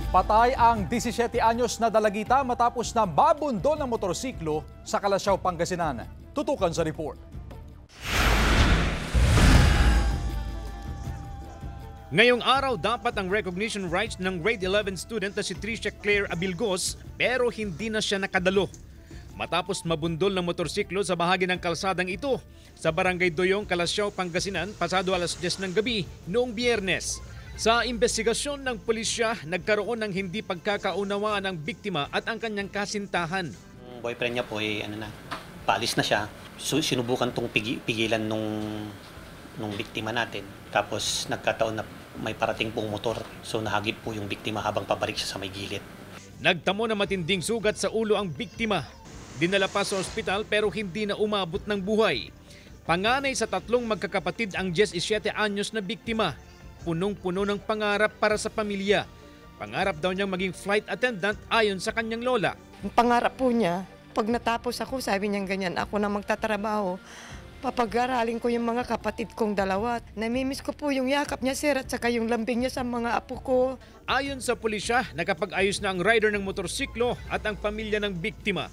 Patay ang 17 anyos na dalagita matapos na mabundol ng motorsiklo sa Kalasyaw, Pangasinan. Tutukan sa report. Ngayong araw dapat ang recognition rights ng grade 11 student na si Tricia Claire Abilgos pero hindi na siya nakadalo. Matapos mabundol ng motorsiklo sa bahagi ng kalsadang ito sa Barangay Doyong, Kalasyaw, Pangasinan pasado alas 10 ng gabi noong Biyernes. Sa investigasyon ng pulisya, nagkaroon ng hindi pagkakaunawaan ng biktima at ang kanyang kasintahan. Yung boyfriend niya po paalis na siya. Sinubukan tong pigilan nung biktima natin. Tapos nagkataon na may parating pong motor. So nahagip po yung biktima habang pabalik siya sa may gilid. Nagtamo na matinding sugat sa ulo ang biktima. Dinala pa sa ospital pero hindi na umabot ng buhay. Panganay sa tatlong magkakapatid ang 17 anyos na biktima. Punong-puno ng pangarap para sa pamilya. Pangarap daw niyang maging flight attendant ayon sa kanyang lola. Ang pangarap po niya, pag natapos ako, sabi niya ganyan, ako na magtatrabaho. Papag-aralin ko yung mga kapatid kong dalawa. Namimiss ko po yung yakap niya, sir, at saka yung lambing niya sa mga apo ko. Ayon sa pulisya, nakapag-ayos na ang rider ng motorsiklo at ang pamilya ng biktima.